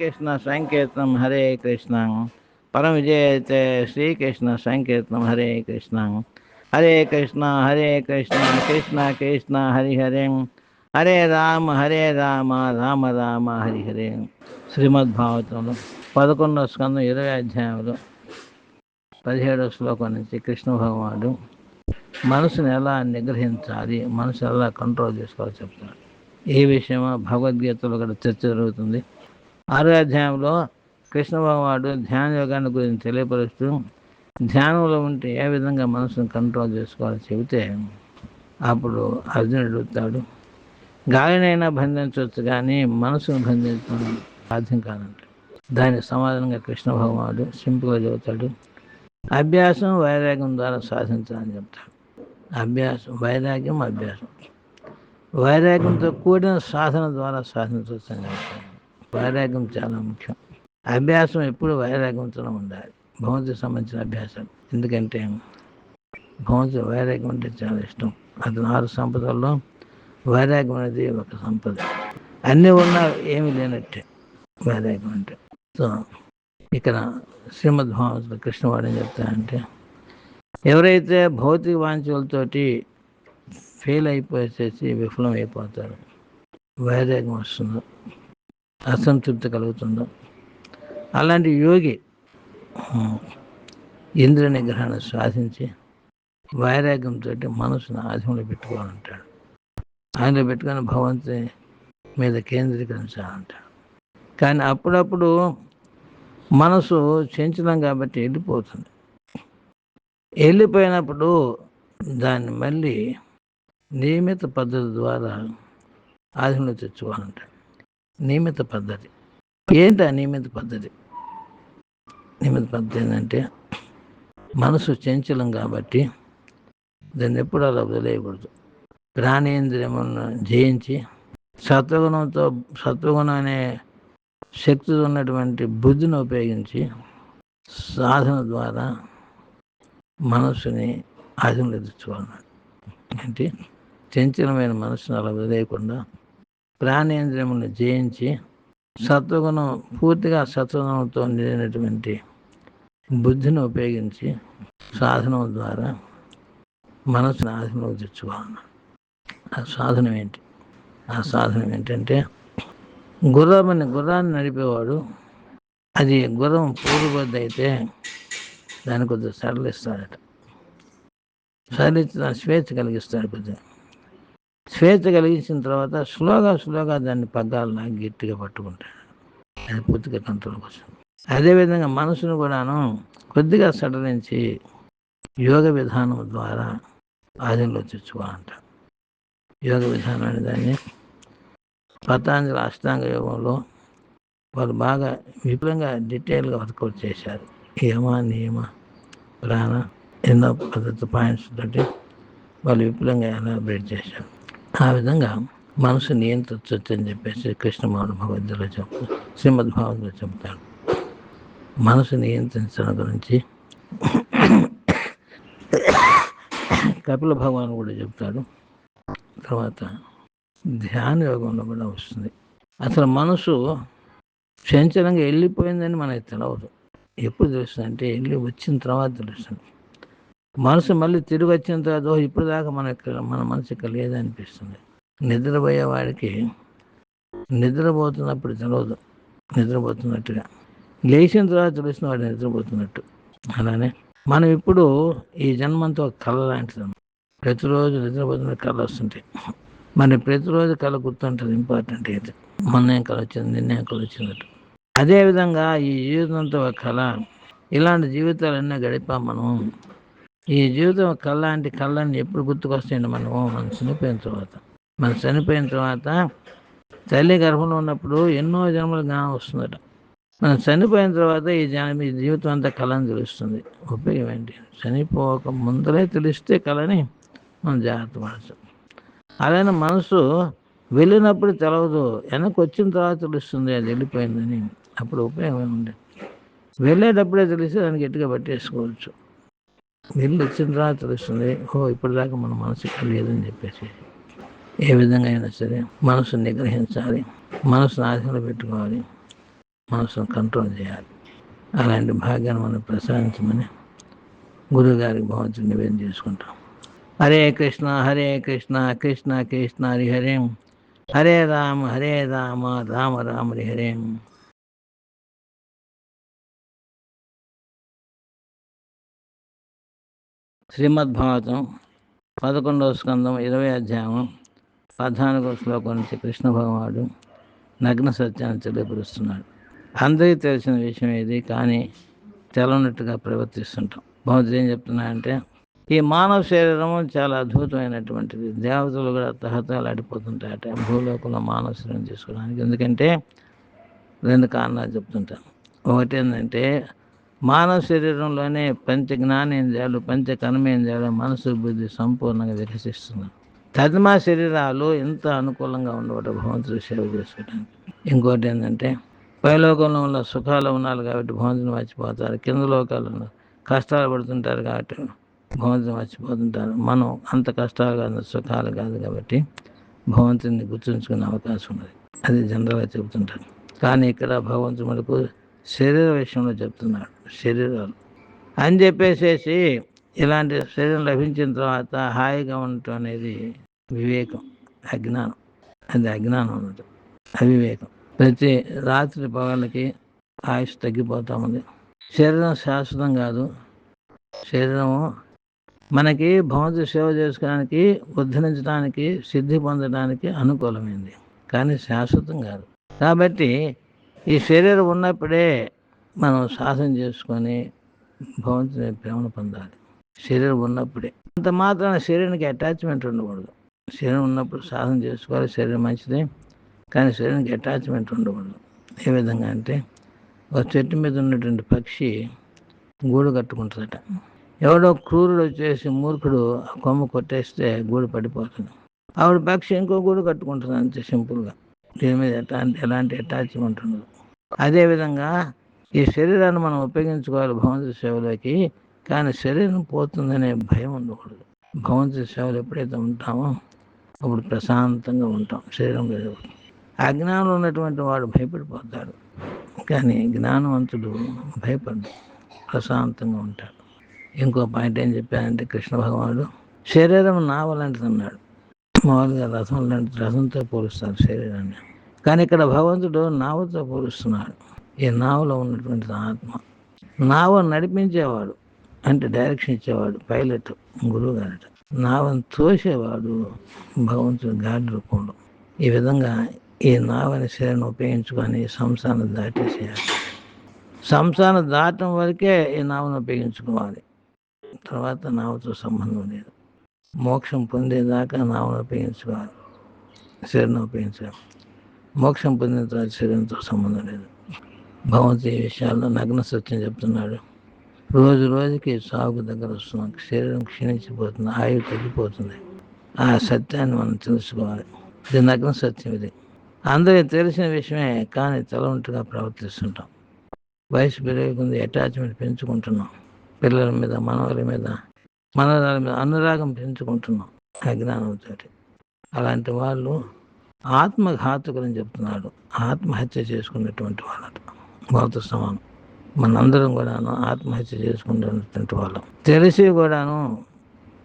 కృష్ణ సంకీర్తనం హరే కృష్ణ పరమ విజయతే శ్రీకృష్ణ సంకీర్తనం హరే కృష్ణ హరే కృష్ణ కృష్ణ కృష్ణ హరి హరే హరే రామ రామ రామ హరి హరే. శ్రీమద్భాగవతంలో 11వ స్కందం 20వ అధ్యాయంలో 17వ శ్లోకం నుంచి కృష్ణ భగవానుడు మనసుని ఎలా నిగ్రహించాలి, మనసు ఎలా కంట్రోల్ చేసుకోవాలో చెప్తున్నాడు. ఈ విషయం భగవద్గీతలో కూడా చర్చ జరుగుతుంది. 6వ అధ్యాయంలో కృష్ణ భగవానుడు ధ్యాన యోగాన్ని గురించి తెలియపరుస్తూ ధ్యానంలో ఉంటే ఏ విధంగా మనసును కంట్రోల్ చేసుకోవాలో చెబితే అప్పుడు అర్జునుడు అడుగుతాడు, గాలినైనా బంధించవచ్చు కానీ మనసును బంధించడం సాధ్యం కాదంట. దానికి సమాధానంగా కృష్ణ భగవానుడు సింపుల్గా చెబుతాడు, అభ్యాసం వైరాగ్యం ద్వారా సాధించాలని చెప్తాడు. అభ్యాసం వైరాగ్యంతో కూడిన సాధన ద్వారా సాధించవచ్చు అని చెప్తాడు. వైరాగ్యం చాలా ముఖ్యం. అభ్యాసం ఎప్పుడు వైరాగ్యంతో ఉండాలి, భగవంతుడికి సంబంధించిన అభ్యాసం. ఎందుకంటే భగవంతుడి వైరాగ్యం అంటే చాలా ఇష్టం. అతను 6 సంపదల్లో వైరాగ్యం అనేది ఒక సంపద. అన్నీ ఉన్నా ఏమీ లేనట్టే వైరాగ్యం అంటే. సో ఇక్కడ శ్రీమద్ భాగవతంలో కృష్ణవాడు ఏం చెప్తారంటే, ఎవరైతే భౌతిక వాంఛలతోటి ఫెయిల్ అయిపోయేసేసి విఫలం అయిపోతారు, వైరాగ్యం వస్తుందో, అసంతృప్తి కలుగుతుందో, అలాంటి యోగి ఇంద్రియ నిగ్రహాన్ని సాధించి వైరాగ్యంతో మనసును ఆధీనంలో పెట్టుకోవాలంటాడు. ఆయనలో పెట్టుకొని భగవంతుని మీద కేంద్రీకరించాలంటాడు. కానీ అప్పుడప్పుడు మనసు చంచలం కాబట్టి వెళ్ళిపోతుంది. వెళ్ళిపోయినప్పుడు దాన్ని మళ్ళీ నియమిత పద్ధతి ద్వారా ఆధీనంలో తెచ్చుకోవాలంటాడు. నియమిత పద్ధతి ఏంటి? ఆ నియమిత పద్ధతి ఏంటంటే, మనసు చంచలం కాబట్టి దాన్ని ఎప్పుడు అలా వదిలేయకూడదు. ప్రాణేంద్రియములను జయించి సత్వగుణం అనే శక్తి ఉన్నటువంటి బుద్ధిని ఉపయోగించి సాధన ద్వారా మనస్సుని ఆధీనంలో తెచ్చుకోవాలన్నాడు. అంటే చంచలమైన మనస్సును అలా వదిలేయకుండా ప్రాణేంద్రియములను జయించి సత్వగుణం పూర్తిగా సత్వగుణంతో నిండినటువంటి బుద్ధిని ఉపయోగించి సాధనం ద్వారా మనసుని ఆధీనంలోకి తెచ్చుకోవాలన్నాడు. ఆ సాధనం ఏంటంటే, గుర్రాన్ని నడిపేవాడు, అది గుర్రం పూర్వబద్ధ అయితే దాన్ని కొద్దిగా సడలిస్తాడట. సడలించి దాన్ని స్వేచ్ఛ కలిగిస్తాడు. కొద్దిగా స్వేచ్ఛ కలిగించిన తర్వాత స్లోగా దాన్ని పగ్గాలను గట్టిగా పట్టుకుంటాడు. అది పూర్తిగా కంట్రోల్కి వస్తుంది. అదేవిధంగా మనసును కూడాను కొద్దిగా సడలించి యోగ విధానం ద్వారా ఆధీనంలో తెచ్చుకోవాలంట. యోగ విధానం అనే దాన్ని పతాంజలి అష్టాంగ యోగంలో వాళ్ళు బాగా విపులంగా డీటెయిల్గా వర్కౌట్ చేశారు. యమ నియమ ప్రాణ ఎన్నో పద్ధతి పాయింట్స్ తోటి వాళ్ళు విపులంగా ఎలాబరేట్ చేశారు. ఆ విధంగా మనసు నియంత్రించవచ్చు అని చెప్పేసి కృష్ణమౌళి భగవద్గీతలో చెప్తాడు, శ్రీమద్ భాగవతంలో చెప్తాడు. మనసు నియంత్రించడం గురించి కపిల భగవాన్ కూడా చెప్తాడు. తర్వాత ధ్యాన యోగంలో కూడా వస్తుంది. అసలు మనసు చంచలంగా వెళ్ళిపోయిందని మనకి తెలియదు. ఎప్పుడు తెలుస్తుంది అంటే వెళ్ళి వచ్చిన తర్వాత తెలుస్తుంది. మనసు మళ్ళీ తిరిగి వచ్చిన తర్వాత ఇప్పుడు దాకా మన మనసు ఇక్కడ లేదనిపిస్తుంది. నిద్రపోయేవాడికి నిద్రపోతున్నప్పుడు తెలియదు నిద్రపోతున్నట్టుగా, లేచిన తర్వాత తెలిసిన వాడు నిద్రపోతున్నట్టు. అలానే మనం ఇప్పుడు ఈ జన్మంతో కళ లాంటిది. ప్రతిరోజు నిద్రపోతున్న కళ వస్తుంటాయి. మరి ప్రతిరోజు కళ గుర్తుంటుంది. ఇంపార్టెంట్ అయితే మొన్నేం కళ వచ్చింది, నిన్నేం కళ వచ్చినట్టు. అదేవిధంగా ఈ జీవితంతో ఒక కళ. ఇలాంటి జీవితాలన్నీ గడిపాం మనం. ఈ జీవితం కళ లాంటి కళ్ళని ఎప్పుడు గుర్తుకొస్తాయండి మనం చనిపోయిన తర్వాత తల్లి గర్భంలో ఉన్నప్పుడు ఎన్నో జన్మల జ్ఞానం వస్తుందట. మనం చనిపోయిన తర్వాత ఈ జీవితం అంతా కళని తెలుస్తుంది. ఉపయోగం ఏంటి? చనిపోక ముందరే తెలిస్తే కళని మనం జాగ్రత్త పడచ్చు. అలానే మనసు వెళ్ళినప్పుడు తెలవదు, వెనక్కి వచ్చిన తర్వాత తెలుస్తుంది అది వెళ్ళిపోయిందని. అప్పుడు ఉపయోగం ఏముంది? వెళ్ళేటప్పుడే తెలిస్తే దాన్ని గట్టిగా పట్టేసుకోవచ్చు. వెళ్ళి వచ్చిన తర్వాత తెలుస్తుంది, ఇప్పటిదాకా మన మనసు ఇక్కడ లేదని చెప్పేసి. ఏ విధంగా అయినా సరే మనసుని నిగ్రహించాలి, మనసును ఆధీనంలో పెట్టుకోవాలి. మనసును కంట్రోల్ చేయాలి. అలాంటి భాగ్యాన్ని మనం ప్రసాదించమని గురువుగారికి భగవంతుని నివేదన చేసుకుంటాం. హరే కృష్ణ కృష్ణ కృష్ణ హరి హరే, హరే రామ రామ రామ హరి హరే. శ్రీమద్భాగవతం 11వ స్కందం 20వ అధ్యాయం 14వ శ్లోకం నుంచి కృష్ణ భగవానుడు నగ్న సత్యాన్ని తెలియపరుస్తున్నాడు. అందరికీ తెలిసిన విషయం ఇది, కానీ తెలవనట్టుగా ప్రవర్తిస్తుంటాం. భగవంతుడు ఏం చెప్తున్నాడంటే, ఈ మానవ శరీరం చాలా అద్భుతమైనటువంటిది. దేవతలు కూడా తహతలాడిపోతుంటాయట భూలోకంలో మానవ శరీరం తీసుకోవడానికి. ఎందుకంటే 2 కారణాలు చెప్తుంటాను. ఒకటి ఏంటంటే, మానవ శరీరంలోనే పంచ జ్ఞానేంద్రియాలు, పంచ కర్మేంద్రియాలు, మనసు, బుద్ధి సంపూర్ణంగా వికసిస్తున్నాయి. తదిమా శరీరాలు ఎంత అనుకూలంగా ఉండవట భగవంతుడు సేవ చేసుకోవడానికి. ఇంకోటి ఏంటంటే, పైలోకంలో ఉన్న సుఖాలు ఉన్నారు కాబట్టి భగవంతుని మర్చిపోతారు. కింద లోకాలను కష్టాలు పడుతుంటారు కాబట్టి భగవంతుని మర్చిపోతుంటారు. మనం అంత కష్టాలు కాదు, సుఖాలు కాదు కాబట్టి భగవంతుని గుర్తుంచుకునే అవకాశం ఉన్నది. అది జనరల్గా చెబుతుంటారు. కానీ ఇక్కడ భగవంతుడు మనకు శరీర విషయంలో చెప్తున్నాడు. శరీరాలు అని చెప్పేసేసి ఇలాంటి శరీరం లభించిన తర్వాత హాయిగా ఉండటం అనేది వివేకం, అజ్ఞానం. అది అజ్ఞానం అన్నట్టు, అవివేకం. ప్రతి రాత్రి పగలకి ఆయుష్ తగ్గిపోతూ ఉంది. శరీరం శాశ్వతం కాదు. శరీరము మనకి భగవంతుడి సేవ చేసుకోవడానికి, ఉద్ధరించడానికి, సిద్ధి పొందడానికి అనుకూలమైంది, కానీ శాశ్వతం కాదు. కాబట్టి ఈ శరీరం ఉన్నప్పుడే మనం సాధన చేసుకొని భగవంతుని ప్రేమను పొందాలి. శరీరం ఉన్నప్పుడే. అంత మాత్రాన శరీరానికి అటాచ్మెంట్ ఉండకూడదు. శరీరం ఉన్నప్పుడు సాధన చేసుకోవాలి, శరీరం మంచిదే, కానీ శరీరానికి అటాచ్మెంట్ ఉండకూడదు. ఏ విధంగా అంటే, ఒక చెట్టు మీద ఉన్నటువంటి పక్షి గూడు కట్టుకుంటుందట. ఎవడో క్రూరుడు వచ్చేసి మూర్ఖుడు ఆ కొమ్మ కొట్టేస్తే గూడు పడిపోతుంది. ఆవిడ పక్షి ఇంకో గూడు కట్టుకుంటుంది, అంతే సింపుల్గా. దీని మీద ఎలాంటి అటాచ్మెంట్ ఉండదు. అదేవిధంగా ఈ శరీరాన్ని మనం ఉపయోగించుకోవాలి భగవంతుడి సేవలోకి, కానీ శరీరం పోతుందనే భయం ఉండకూడదు. భగవంతుడి సేవలు ఎప్పుడైతే ఉంటామో అప్పుడు ప్రశాంతంగా ఉంటాం. శరీరం లేదు. అజ్ఞానంలో ఉన్నటువంటి వాడు భయపడిపోతాడు, కానీ జ్ఞానవంతుడు భయపడ్డు, ప్రశాంతంగా ఉంటాడు. ఇంకో పాయింట్ ఏం చెప్పారంటే, కృష్ణ భగవానుడు శరీరం నావలాంటిది అన్నాడు. మామూలుగా రథం లాంటి, రథంతో పోలుస్తారు శరీరాన్ని, కానీ ఇక్కడ భగవంతుడు నావతో పోలుస్తున్నాడు. ఈ నావలో ఉన్నటువంటి ఆత్మ, నావ నడిపించేవాడు అంటే డైరెక్షన్ ఇచ్చేవాడు పైలట్, గురువు గారట. నావను తోసేవాడు భగవంతుడు గాడి రూపంలో. ఈ విధంగా ఈ నావని శరీరం ఉపయోగించుకొని సంసారం దాటేసేయాలి. సంసారం దాటం వరకే ఈ నావను ఉపయోగించుకోవాలి, తర్వాత నావతో సంబంధం లేదు. మోక్షం పొందేదాకా నావను ఉపయోగించుకోవాలి, శరీరం ఉపయోగించాలి. మోక్షం పొందిన తర్వాత శరీరంతో సంబంధం లేదు. భగవంతుడు ఈ విషయాల్లో నగ్న సత్యం చెప్తున్నాడు. రోజు రోజుకి సాగు దగ్గర వస్తున్నాం, శరీరం క్షీణించిపోతుంది, ఆయువు తగ్గిపోతుంది. ఆ సత్యాన్ని మనం తెలుసుకోవాలి. ఇది నగ్న సత్యం. ఇది అందరికీ తెలిసిన విషయమే, కానీ తెలవంటుగా ప్రవర్తిస్తుంటాం. వయసు పెరుగుతుంది, అటాచ్మెంట్ పెంచుకుంటున్నాం. పిల్లల మీద, మనవల మీద, మనవరాల మీద అనురాగం పెంచుకుంటున్నాం అజ్ఞానంతో. అలాంటి వాళ్ళు ఆత్మఘాతుకులని చెప్తున్నాడు. ఆత్మహత్య చేసుకున్నటువంటి వాళ్ళట, వాళ్ళతో సమానం. మనందరం కూడాను ఆత్మహత్య చేసుకునేటువంటి వాళ్ళం. తెలిసి కూడాను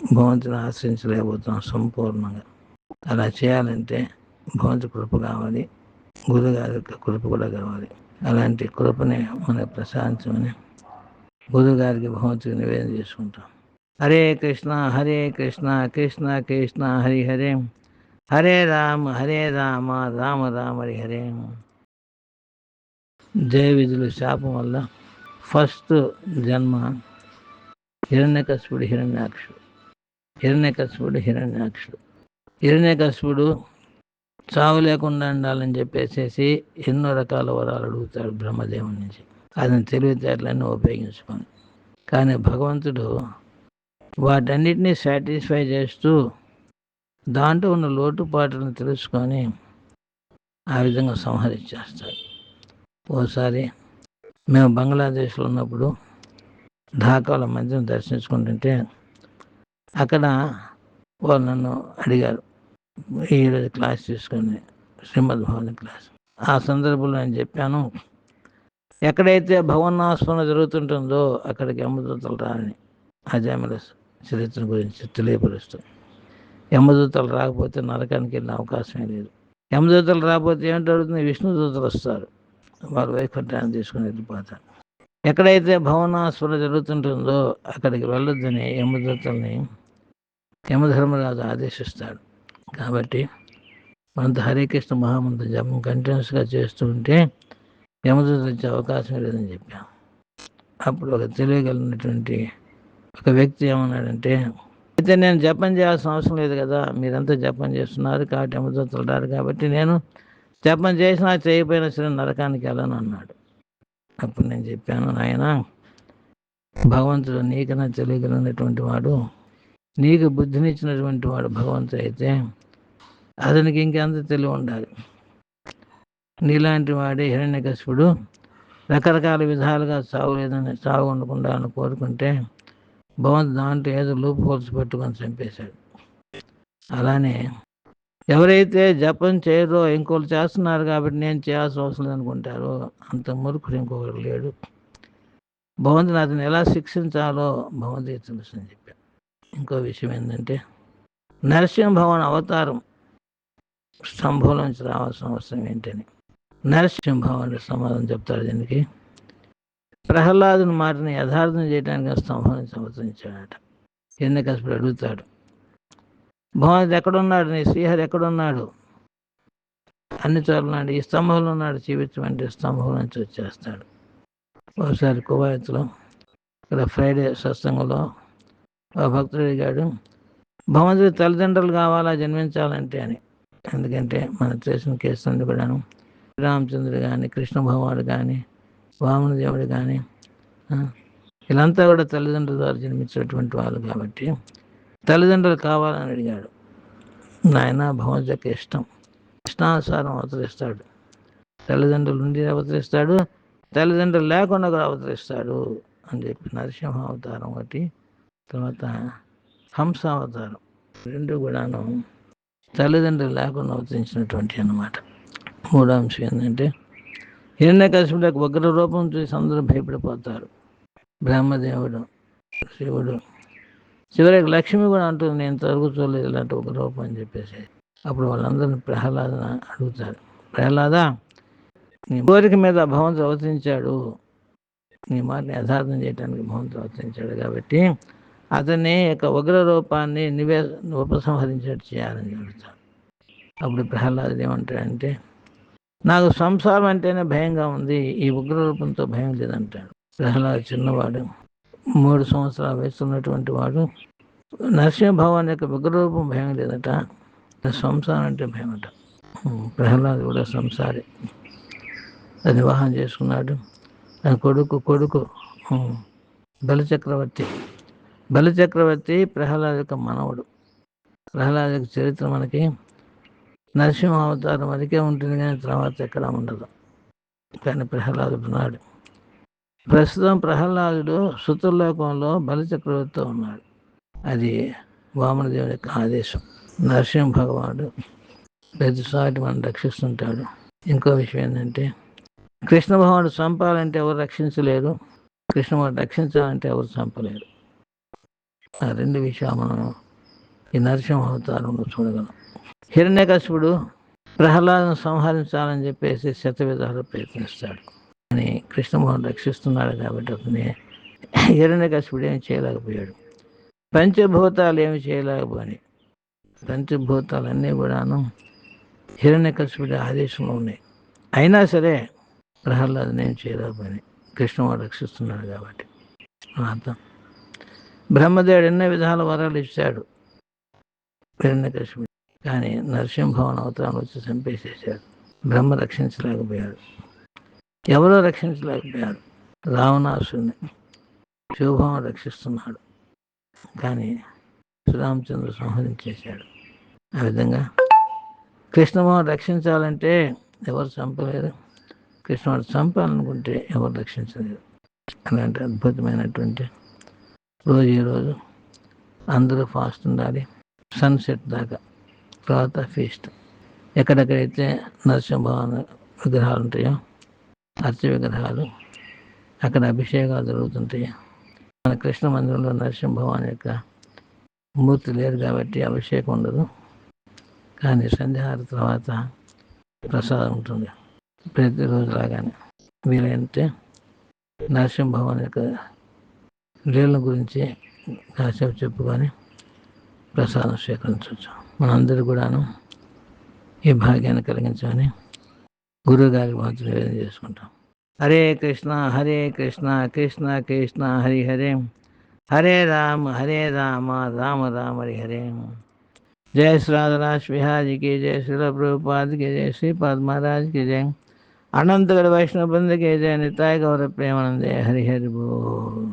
భగవంతుని ఆశ్రయించలేకపోతున్నాం సంపూర్ణంగా. అలా చేయాలంటే భగవంతుడి కృప కావాలి, గురుగారి యొక్క కృప కూడా కావాలి. అలాంటి కృపని మనకు ప్రసాదించమని గురుగారికి భగవంతుడికి నివేదన చేసుకుంటాం. హరే కృష్ణ కృష్ణ కృష్ణ హరి హరే, హరే రామ రామ రామ హరి హరే. జయ విధులు శాపం వల్ల ఫస్ట్ జన్మ హిరణ్యకశిపుడు హిరణ్యకశిపుడు చావు లేకుండా ఉండాలని చెప్పేసి ఎన్నో రకాల వరాలు అడుగుతాడు బ్రహ్మదేవుని నుంచి. అతని తెలివితేటలన్నీ ఉపయోగించుకొని. కానీ భగవంతుడు వాటన్నిటినీ సాటిస్ఫై చేస్తూ దాంట్లో ఉన్న లోటుపాట్లను తెలుసుకొని ఆ విధంగా సంహరించేస్తాడు. ఓసారి మేము బంగ్లాదేశ్లో ఉన్నప్పుడు ఢాకాలో మందిరం దర్శించుకుంటుంటే అక్కడ వాళ్ళు నన్ను అడిగారు, ఈరోజు క్లాస్ తీసుకొని శ్రీమద్భాగవతం క్లాస్. ఆ సందర్భంలో నేను చెప్పాను, ఎక్కడైతే భవనాస్మరణ జరుగుతుంటుందో అక్కడికి యమదూతలు రాని అజామిల చరిత్ర గురించి తెలియపరుస్తూ, యమదూతలు రాకపోతే నరకానికి వెళ్ళిన అవకాశమే లేదు. యమదూతలు రాకపోతే ఏమిటి అడుగుతుంది? విష్ణుదూతలు వస్తారు, వారు వైకుంఠాన్ని తీసుకుని వెళ్ళిపోతారు. ఎక్కడైతే భవనాస్మరణ జరుగుతుంటుందో అక్కడికి వెళ్ళొద్దని యమదూతల్ని యమధర్మరాజు ఆదేశిస్తాడు. కాబట్టి మనతో హరే కృష్ణ మహామంత్ర జపం కంటిన్యూస్గా చేస్తూ ఉంటే యమదూతలు వచ్చే అవకాశం లేదని చెప్పాం. అప్పుడు ఒక తెలియగలిగినటువంటి ఒక వ్యక్తి ఏమన్నాడంటే, అయితే నేను జపం చేయాల్సిన అవసరం లేదు కదా, మీరంతా జపం చేస్తున్నారు కాబట్టి యమదూతలు రారు, కాబట్టి నేను జపం చేసినా చేయకపోయినా సరే నరకానికి వెళ్ళను అన్నాడు. అప్పుడు నేను చెప్పాను, నాయన భగవంతుడు నీకన్నా తెలియగలిగినటువంటి వాడు, నీకు బుద్ధినిచ్చినటువంటి వాడు భగవంతుడు అయితే అతనికి ఇంకెంత తెలివి ఉండాలి. నీలాంటి వాడే హిరణ్యకశిపుడు రకరకాల విధాలుగా సాగు ఉండకుండా అని కోరుకుంటే భగవంతుడు దాంట్లో ఏదో లూప్ హోల్స్ పెట్టుకొని చంపేశాడు. అలానే ఎవరైతే జపం చేయరో ఇంకోళ్ళు చేస్తున్నారు కాబట్టి నేను చేయాల్సిన అవసరం అనుకుంటారో అంత మూర్ఖుడు ఇంకొకరు లేడు. భగవంతుని అతను ఎలా శిక్షించాలో భగవంతుడికి తెలుసు అని చెప్పాను. ఇంకో విషయం ఏంటంటే, నరసింహభవన్ అవతారం స్తంభంలోంచి రావాల్సిన అవసరం ఏంటని నరసింహభవన్ సమాధానం చెప్తాడు. దీనికి ప్రహ్లాదుని మాటని యథార్థం చేయడానికి స్తంభం నుంచి అవతరించాడట. హిరణ్యకశిపుడు అడుగుతాడు, భగవంతుడు ఎక్కడున్నాడు, నీ శ్రీహరి ఎక్కడున్నాడు? అన్ని చోట్ల ఉన్నాడు, ఈ స్తంభంలో ఉన్నాడు, చూపించమంటే స్తంభం నుంచి వచ్చేస్తాడు. ఒకసారి కువైత్లో ఇక్కడ ఫ్రైడే సత్సంగంలో ఒక భక్తుడు అడిగాడు, భగవంతుడి తల్లిదండ్రులు కావాలా జన్మించాలంటే అని. ఎందుకంటే మనకు తెలిసిన కేసు నుండి కూడాను శ్రీరామచంద్రుడు కానీ, కృష్ణ భగవానుడు కానీ, వామనదేవుడు కానీ వీళ్ళంతా కూడా తల్లిదండ్రుల ద్వారా జన్మించేటువంటి వాళ్ళు కాబట్టి తల్లిదండ్రులు కావాలని అడిగాడు. నాయన భగవంతుడి యొక్క ఇష్టం, ఇష్టానుసారం అవతరిస్తాడు. తల్లిదండ్రులు నుండి అవతరిస్తాడు, తల్లిదండ్రులు లేకుండా కూడా అవతరిస్తాడు అని చెప్పి నరసింహ అవతారం ఒకటి, తర్వాత హంస అవతారం, రెండు కూడాను తల్లిదండ్రులు లేకుండా అవతరించినటువంటి అన్నమాట. మూడో అంశం ఏంటంటే, హిరణ్యకశిపుడు యొక్క ఉగ్ర రూపం చూసి అందరూ భయపడిపోతారు. బ్రహ్మదేవుడు, శివుడు, చివరికి లక్ష్మి కూడా అంటుంది, నేను తరుగు చూడలేదు ఇలాంటి ఉగ్ర రూపం అని చెప్పేసి. అప్పుడు వాళ్ళందరినీ ప్రహ్లాదన అడుగుతారు, ప్రహ్లాద నీ కోరిక మీద భగవంతుడు అవతరించాడు, నీ మాటని యథార్థం చేయడానికి భగవంతుడు అవతరించాడు కాబట్టి అతన్ని యొక్క ఉగ్ర రూపాన్ని ఉపసంహరించేట్టు చేయాలని చెబుతాడు. అప్పుడు ప్రహ్లాదుడు ఏమంటాడంటే, నాకు సంసారం అంటేనే భయంగా ఉంది, ఈ ఉగ్ర రూపంతో భయం లేదంటాడు. ప్రహ్లాదు చిన్నవాడు, 3 సంవత్సరాల వయసు ఉన్నటువంటి వాడు. నరసింహభగవాన్ యొక్క ఉగ్రరూపం భయం లేదట, సంసారం అంటే భయం అట. ప్రహ్లాదు కూడా సంసారి, అది వివాహం చేసుకున్నాడు. తన కొడుకు బలిచక్రవర్తి ప్రహ్లాదు యొక్క మనవడు. ప్రహ్లాదు యొక్క చరిత్ర మనకి నరసింహ అవతారం వరకే ఉంటుంది, కానీ తర్వాత ఎక్కడ ఉండదు. కానీ ప్రహ్లాదుడు ఉన్నాడు. ప్రస్తుతం ప్రహ్లాదుడు సుతుల్లోకంలో బలిచక్రవర్తితో ఉన్నాడు. అది వామనదేవుడి యొక్క ఆదేశం. నరసింహ భగవానుడు ప్రతిసారి మనం రక్షిస్తుంటాడు. ఇంకో విషయం ఏంటంటే, కృష్ణ భగవానుడు చంపాలంటే ఎవరు రక్షించలేరు, కృష్ణ భగవానుడు రక్షించాలంటే ఎవరు చంపలేరు. ఆ రెండు విషయాలు మనం ఈ నరసింహ అవతారంలో చూడగలం. హిరణ్యకశిపుడు ప్రహ్లాదును సంహరించాలని చెప్పేసి శతవిధాలు ప్రయత్నిస్తాడు, కానీ కృష్ణమోహన్ రక్షిస్తున్నాడు కాబట్టి అతని హిరణ్యకశిపుడు ఏమి చేయలేకపోయాడు. పంచభూతాలు ఏమి చేయలేకపోయి, పంచభూతాలన్నీ కూడాను హిరణ్యకశిపుడి ఆదేశంలో ఉన్నాయి. అయినా సరే ప్రహ్లాదుని ఏం చేయలేకపోయి, కృష్ణమోహన్ రక్షిస్తున్నాడు కాబట్టి. అర్థం. బ్రహ్మదేవుడు ఎన్నో విధాల వరాలు ఇచ్చాడు హిరణ్యకశిపుడు, కానీ నరసింహభవన్ అవతారం వచ్చి చంపేసేసాడు. బ్రహ్మ రక్షించలేకపోయాడు, ఎవరో రక్షించలేకపోయాడు. రావణాసుని శివభావం రక్షిస్తున్నాడు, కానీ శ్రీరామచంద్రుడు సంహరించేశాడు. ఆ విధంగా కృష్ణభావం రక్షించాలంటే ఎవరు చంపలేరు, కృష్ణుడు చంపాలనుకుంటే ఎవరు రక్షించలేరు. అలాంటి అద్భుతమైనటువంటి రోజు ఈరోజు అందరూ ఫాస్ట్ ఉండాలి, సన్సెట్ దాకా, తర్వాత ఫీస్ట్. ఎక్కడెక్కడైతే నరసింహభవన్ విగ్రహాలు ఉంటాయో, అర్చ విగ్రహాలు అక్కడ అభిషేకాలు జరుగుతుంటాయి. మన కృష్ణ మందిరంలో నరసింహభవాని యొక్క మూర్తి లేదు కాబట్టి అభిషేకం ఉండదు. కానీ సంధ్యాహారతి తర్వాత ప్రసాదం ఉంటుంది. ప్రతిరోజు లాగానే వీలైతే నరసింహభవాని యొక్క లీల గురించి కాసేపు చెప్పుకొని ప్రసాదం స్వీకరించవచ్చు. మనందరూ కూడాను ఈ భాగ్యాన్ని కలిగించమని గురువు గారికి మాత్రం నివేదన చేసుకుంటాం. హరే కృష్ణ కృష్ణ కృష్ణ హరి హరే, హరే రామ రామ రామ హరి హరే. జయ శ్రీ రాధరాజ్ బిహారీకి జయ, శ్రీల ప్రభుపాదికి జయ, శ్రీపాద్ మహారాజ్కి జయ, అనంతగढ़ వైష్ణవ బృందకి జయ, నితాయ గౌర ప్రేమానందే. హరి హరి బోల్.